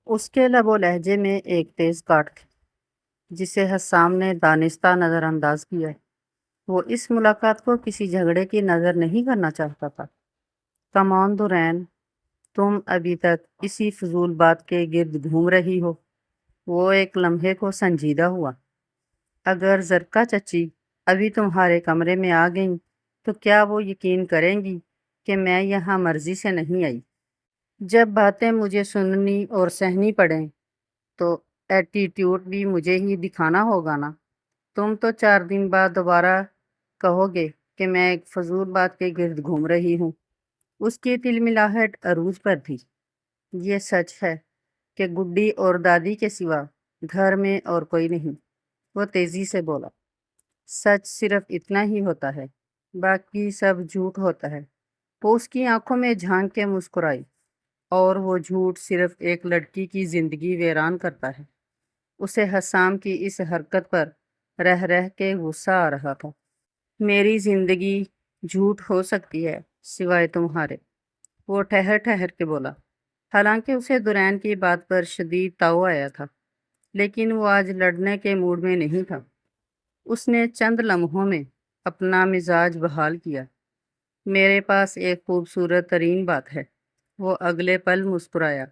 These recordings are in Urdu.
اس کے لب و لہجے میں ایک تیز کاٹ تھی جسے حسام نے دانستہ نظر انداز کیا۔ وہ اس ملاقات کو کسی جھگڑے کی نظر نہیں کرنا چاہتا تھا۔ کمان دورین، تم ابھی تک اسی فضول بات کے گرد گھوم رہی ہو۔ وہ ایک لمحے کو سنجیدہ ہوا۔ اگر زرکا چچی ابھی تمہارے کمرے میں آ گئیں تو کیا وہ یقین کریں گی کہ میں یہاں مرضی سے نہیں آئی؟ جب باتیں مجھے سننی اور سہنی پڑیں تو ایٹیٹیوڈ بھی مجھے ہی دکھانا ہوگا نا۔ تم تو 4 دن بعد دوبارہ کہو گے کہ میں ایک فضول بات کے گرد گھوم رہی ہوں۔ اس کی تلملاہٹ عروج پر تھی۔ یہ سچ ہے کہ گڈی اور دادی کے سوا گھر میں اور کوئی نہیں۔ وہ تیزی سے بولا، سچ صرف اتنا ہی ہوتا ہے، باقی سب جھوٹ ہوتا ہے۔ وہ اس کی آنکھوں میں جھانک کے مسکرائی، اور وہ جھوٹ صرف ایک لڑکی کی زندگی ویران کرتا ہے۔ اسے حسام کی اس حرکت پر رہ رہ کے غصہ آ رہا تھا۔ میری زندگی جھوٹ ہو سکتی ہے سوائے تمہارے، وہ ٹھہر ٹھہر کے بولا۔ حالانکہ اسے دورین کی بات پر شدید تاؤ آیا تھا، لیکن وہ آج لڑنے کے موڈ میں نہیں تھا۔ اس نے چند لمحوں میں اپنا مزاج بحال کیا۔ میرے پاس ایک خوبصورت ترین بات ہے۔ وہ اگلے پل مسکرایا۔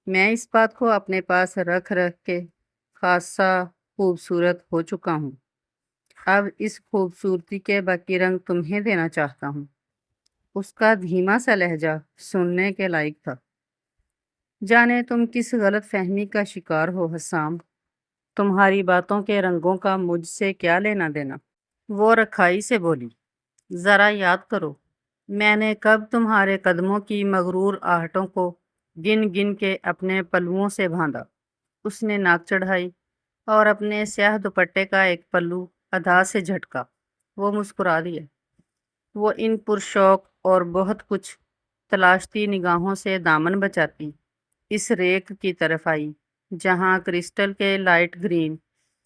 میں اس بات کو اپنے پاس رکھ رکھ کے خاصا خوبصورت ہو چکا ہوں۔ اب اس خوبصورتی کے باقی رنگ تمہیں دینا چاہتا ہوں۔ اس کا دھیما سا لہجہ سننے کے لائق تھا۔ جانے تم کس غلط فہمی کا شکار ہو حسام، تمہاری باتوں کے رنگوں کا مجھ سے کیا لینا دینا؟ وہ رکھائی سے بولی، ذرا یاد کرو، میں نے کب تمہارے قدموں کی مغرور آہٹوں کو گن گن کے اپنے پلوؤں سے باندھا؟ اس نے ناک چڑھائی اور اپنے سیاہ دوپٹے کا ایک پلو ادا سے جھٹکا۔ وہ مسکرا دیا۔ وہ ان پرشوق اور بہت کچھ تلاشتی نگاہوں سے دامن بچاتی اس ریک کی طرف آئی جہاں کرسٹل کے لائٹ گرین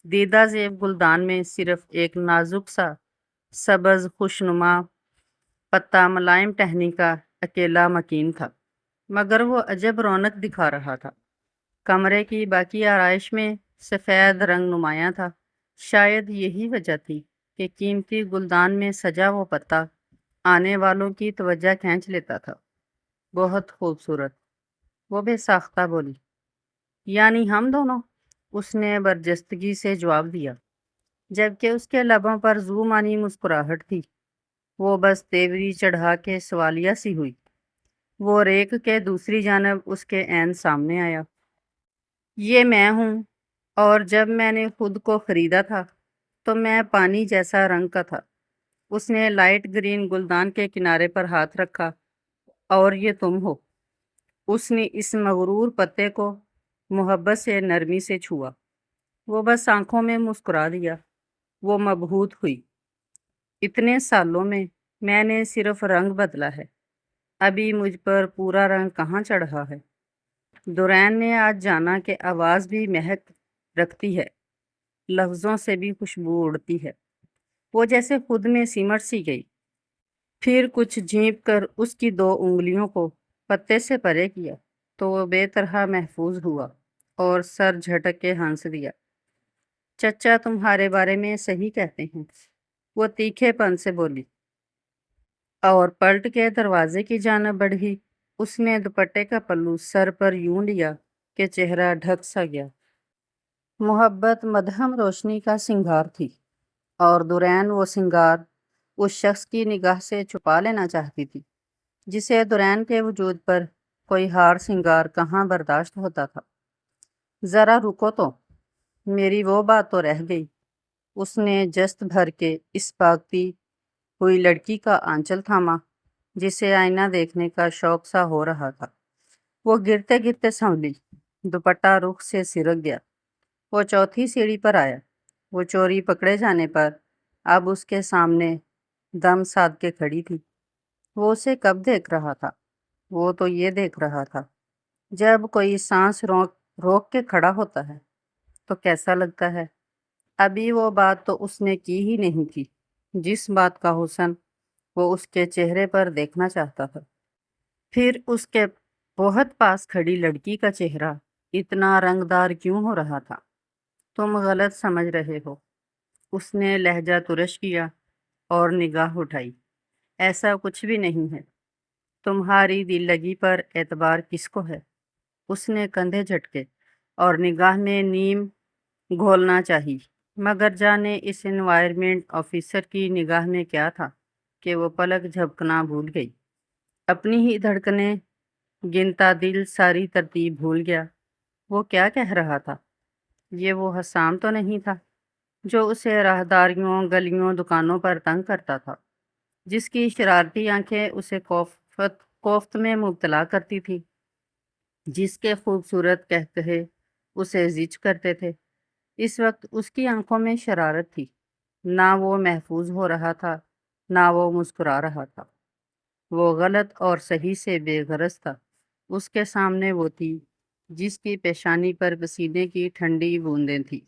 دیدہ زیب گلدان میں صرف ایک نازک سا سبز خوشنما پتا ملائم ٹہنی کا اکیلا مکین تھا، مگر وہ عجب رونق دکھا رہا تھا۔ کمرے کی باقی آرائش میں سفید رنگ نمایاں تھا۔ شاید یہی وجہ تھی کہ قیمتی گلدان میں سجا وہ پتا آنے والوں کی توجہ کھینچ لیتا تھا۔ بہت خوبصورت، وہ بے ساختہ بولی۔ یعنی ہم دونوں؟ اس نے برجستگی سے جواب دیا، جبکہ اس کے لبوں پر زو مانی مسکراہٹ تھی۔ وہ بس تیوری چڑھا کے سوالیہ سی ہوئی۔ وہ ریک کے دوسری جانب اس کے عین سامنے آیا۔ یہ میں ہوں، اور جب میں نے خود کو خریدا تھا تو میں پانی جیسا رنگ کا تھا۔ اس نے لائٹ گرین گلدان کے کنارے پر ہاتھ رکھا، اور یہ تم ہو۔ اس نے اس مغرور پتے کو محبت سے نرمی سے چھوا۔ وہ بس آنکھوں میں مسکرا دیا۔ وہ مبہوت ہوئی۔ اتنے سالوں میں نے صرف رنگ بدلا ہے، ابھی مجھ پر پورا رنگ کہاں چڑھا ہے؟ دورین نے آج جانا کہ آواز بھی مہک رکھتی ہے، لفظوں سے بھی خوشبو اڑتی ہے۔ وہ جیسے خود میں سمٹ سی گئی۔ پھر کچھ جھینپ کر اس کی 2 انگلیوں کو پتے سے پرے کیا تو وہ بے طرح محفوظ ہوا اور سر جھٹک کے ہنس دیا۔ چچا تمہارے بارے میں صحیح کہتے ہیں، وہ تیکھے پن سے بولی، اور پلٹ کے دروازے کی جانب بڑھی۔ اس نے دوپٹے کا پلو سر پر یوں لیا کہ چہرہ ڈھک سا گیا۔ محبت مدھم روشنی کا سنگار تھی، اور دورین وہ سنگار اس شخص کی نگاہ سے چھپا لینا چاہتی تھی جسے دورین کے وجود پر کوئی ہار سنگار کہاں برداشت ہوتا تھا۔ ذرا رکو تو، میری وہ بات تو رہ گئی۔ اس نے جست بھر کے اس بھاگتی ہوئی لڑکی کا آنچل تھاما جسے آئینہ دیکھنے کا شوق سا ہو رہا تھا۔ وہ گرتے گرتے سنبھلی، دوپٹہ رخ سے سرک گیا۔ وہ چوتھی سیڑھی پر آیا۔ وہ چوری پکڑے جانے پر اب اس کے سامنے دم ساد کے کھڑی تھی۔ وہ اسے کب دیکھ رہا تھا؟ وہ تو یہ دیکھ رہا تھا جب کوئی سانس روک کے کھڑا ہوتا ہے تو کیسا لگتا ہے۔ ابھی وہ بات تو اس نے کی ہی نہیں تھی جس بات کا حسن وہ اس کے چہرے پر دیکھنا چاہتا تھا۔ پھر اس کے بہت پاس کھڑی لڑکی کا چہرہ اتنا رنگدار کیوں ہو رہا تھا؟ تم غلط سمجھ رہے ہو۔ اس نے لہجہ ترش کیا اور نگاہ اٹھائی۔ ایسا کچھ بھی نہیں ہے۔ تمہاری دل لگی پر اعتبار کس کو ہے؟ اس نے کندھے جھٹکے اور نگاہ میں نیم گھولنا چاہی، مگر جانے اس انوائرمنٹ آفیسر کی نگاہ میں کیا تھا کہ وہ پلک جھپکنا بھول گئی۔ اپنی ہی دھڑکنیں گنتا دل ساری ترتیب بھول گیا۔ وہ کیا کہہ رہا تھا؟ یہ وہ حسام تو نہیں تھا جو اسے راہداریوں، گلیوں، دکانوں پر تنگ کرتا تھا، جس کی شرارتی آنکھیں اسے کوفت میں مبتلا کرتی تھی، جس کے خوبصورت قہقہے اسے زچ کرتے تھے۔ اس وقت اس کی آنکھوں میں شرارت تھی۔ نہ وہ محفوظ ہو رہا تھا، نہ وہ مسکرا رہا تھا۔ وہ غلط اور صحیح سے بے غرض تھا۔ اس کے سامنے وہ تھی جس کی پیشانی پر پسینے کی ٹھنڈی بوندیں تھیں۔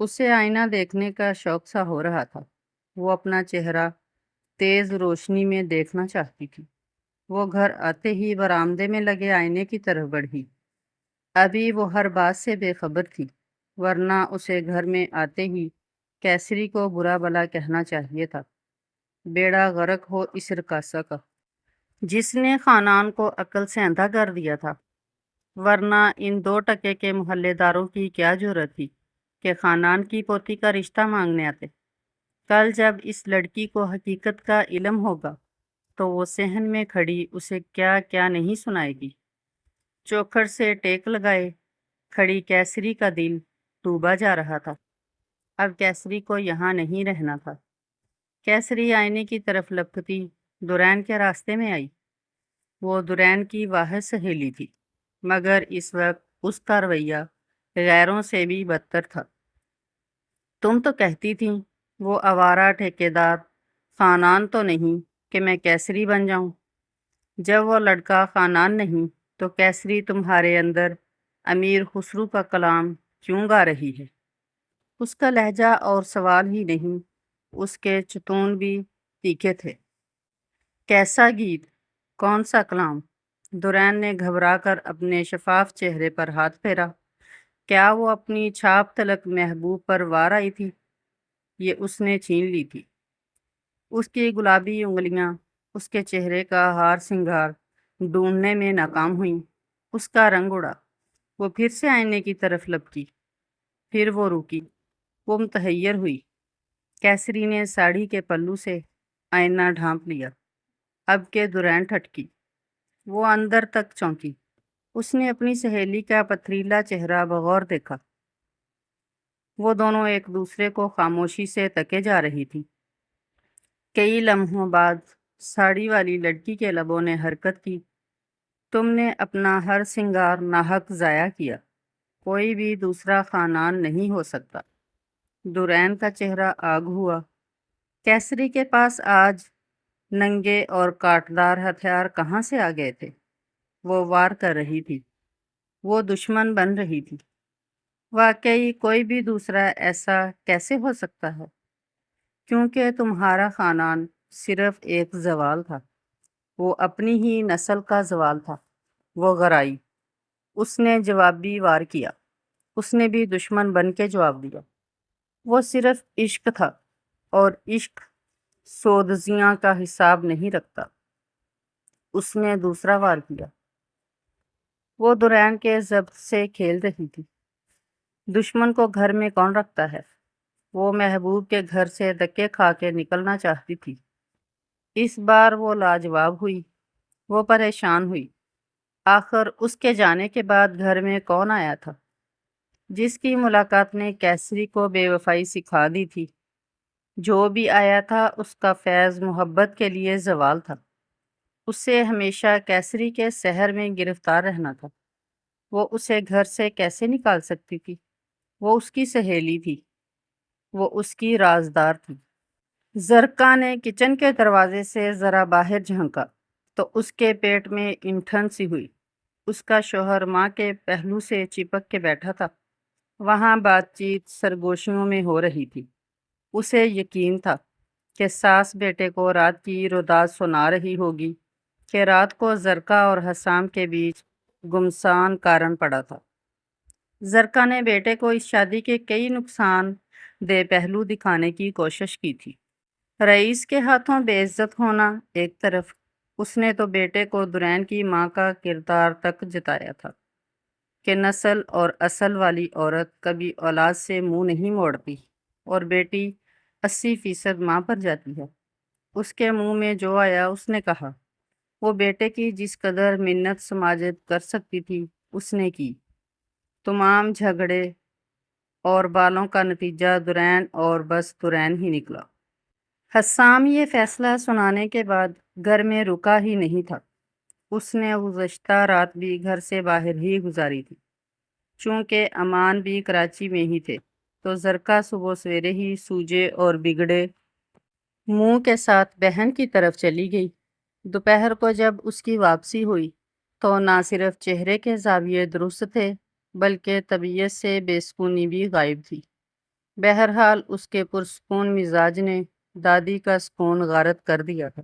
اسے آئینہ دیکھنے کا شوق سا ہو رہا تھا۔ وہ اپنا چہرہ تیز روشنی میں دیکھنا چاہتی تھی۔ وہ گھر آتے ہی برآمدے میں لگے آئینے کی طرف بڑھی۔ ابھی وہ ہر بات سے بے خبر تھی، ورنہ اسے گھر میں آتے ہی کیسری کو برا بلا کہنا چاہیے تھا۔ بیڑا غرق ہو اس رقاصہ کا، جس نے خاندان کو عقل سے اندھا کر دیا تھا، ورنہ ان 2 کے محلے داروں کی کیا جرأت تھی کہ خاندان کی پوتی کا رشتہ مانگنے آتے۔ کل جب اس لڑکی کو حقیقت کا علم ہوگا تو وہ صحن میں کھڑی اسے کیا کیا نہیں سنائے گی۔ چوکھڑ سے ٹیک لگائے کھڑی کیسری کا دل ڈوبا جا رہا تھا۔ اب کیسری کو یہاں نہیں رہنا تھا۔ کیسری آئینے کی طرف لپکتی دورین کے راستے میں آئی۔ وہ دورین کی واحد سہیلی تھی، مگر اس وقت اس کا رویہ غیروں سے بھی بدتر تھا۔ تم تو کہتی تھیں وہ آوارہ ٹھیکیدار خانان تو نہیں کہ میں کیسری بن جاؤں۔ جب وہ لڑکا خانان نہیں تو کیسری تمہارے اندر امیر خسرو کا کلام کیوں گا رہی ہے؟ اس کا لہجہ اور سوال ہی نہیں، اس کے چتون بھی تیکھے تھے۔ کیسا گیت؟ کون سا کلام؟ دورین نے گھبرا کر اپنے شفاف چہرے پر ہاتھ پھیرا۔ کیا وہ اپنی چھاپ تلک محبوب پر وار آئی تھی؟ یہ اس نے چھین لی تھی۔ اس کی گلابی انگلیاں اس کے چہرے کا ہار سنگار ڈھونڈنے میں ناکام ہوئیں۔ اس کا رنگ اڑا۔ وہ پھر سے آئینے کی طرف لپکی۔ پھر وہ رکی۔ وہ متحیر ہوئی۔ کیسری نے ساڑی کے پلو سے آئینہ ڈھانپ لیا۔ اب کے دورین ٹھٹکی۔ وہ اندر تک چونکی۔ اس نے اپنی سہیلی کا پتھریلا چہرہ بغور دیکھا۔ وہ دونوں ایک دوسرے کو خاموشی سے تکے جا رہی تھی۔ کئی لمحوں بعد ساڑی والی لڑکی کے لبوں نے حرکت کی۔ تم نے اپنا ہر سنگار ناحق ضائع کیا۔ کوئی بھی دوسرا خانان نہیں ہو سکتا۔ دورین کا چہرہ آگ ہوا۔ کیسری کے پاس آج ننگے اور کاٹدار ہتھیار کہاں سے آ گئے تھے؟ وہ وار کر رہی تھی۔ وہ دشمن بن رہی تھی۔ واقعی کوئی بھی دوسرا ایسا کیسے ہو سکتا ہے؟ کیونکہ تمہارا خاندان صرف ایک زوال تھا۔ وہ اپنی ہی نسل کا زوال تھا۔ وہ غرائی۔ اس نے جوابی وار کیا۔ اس نے بھی دشمن بن کے جواب دیا۔ وہ صرف عشق تھا، اور عشق سودزیاں کا حساب نہیں رکھتا۔ اس نے دوسرا وار کیا۔ وہ دورین کے ضبط سے کھیل رہی تھی۔ دشمن کو گھر میں کون رکھتا ہے؟ وہ محبوب کے گھر سے دھکے کھا کے نکلنا چاہتی تھی۔ اس بار وہ لاجواب ہوئی۔ وہ پریشان ہوئی۔ آخر اس کے جانے کے بعد گھر میں کون آیا تھا؟ جس کی ملاقات نے کیسری کو بے وفائی سکھا دی تھی۔ جو بھی آیا تھا اس کا فیض محبت کے لیے زوال تھا۔ اسے ہمیشہ کیسری کے سحر میں گرفتار رہنا تھا۔ وہ اسے گھر سے کیسے نکال سکتی تھی؟ وہ اس کی سہیلی تھی۔ وہ اس کی رازدار تھی۔ زرکا نے کچن کے دروازے سے ذرا باہر جھانکا تو اس کے پیٹ میں انٹھن سی ہوئی۔ اس کا شوہر ماں کے پہلو سے چپک کے بیٹھا تھا۔ وہاں بات چیت سرگوشیوں میں ہو رہی تھی۔ اسے یقین تھا کہ ساس بیٹے کو رات کی روداد سنا رہی ہوگی کہ رات کو زرکا اور حسام کے بیچ گمسان کارن پڑا تھا۔ زرکا نے بیٹے کو اس شادی کے کئی نقصان دہ پہلو دکھانے کی کوشش کی تھی۔ رئیس کے ہاتھوں بے عزت ہونا ایک طرف، اس نے تو بیٹے کو درین کی ماں کا کردار تک جتایا تھا کہ نسل اور اصل والی عورت کبھی اولاد سے منہ نہیں موڑتی اور بیٹی 80% ماں پر جاتی ہے۔ اس کے منہ میں جو آیا اس نے کہا۔ وہ بیٹے کی جس قدر منت سماجت کر سکتی تھی اس نے کی۔ تمام جھگڑے اور بالوں کا نتیجہ درین اور بس درین ہی نکلا۔ حسام یہ فیصلہ سنانے کے بعد گھر میں رکا ہی نہیں تھا۔ اس نے گزشتہ رات بھی گھر سے باہر ہی گزاری تھی۔ چونکہ امان بھی کراچی میں ہی تھے تو زرکا صبح سویرے ہی سوجے اور بگڑے منہ کے ساتھ بہن کی طرف چلی گئی۔ دوپہر کو جب اس کی واپسی ہوئی تو نہ صرف چہرے کے زاویے درست تھے بلکہ طبیعت سے بے سکونی بھی غائب تھی۔ بہرحال اس کے پرسکون مزاج نے دادی کا سکون غارت کر دیا تھا۔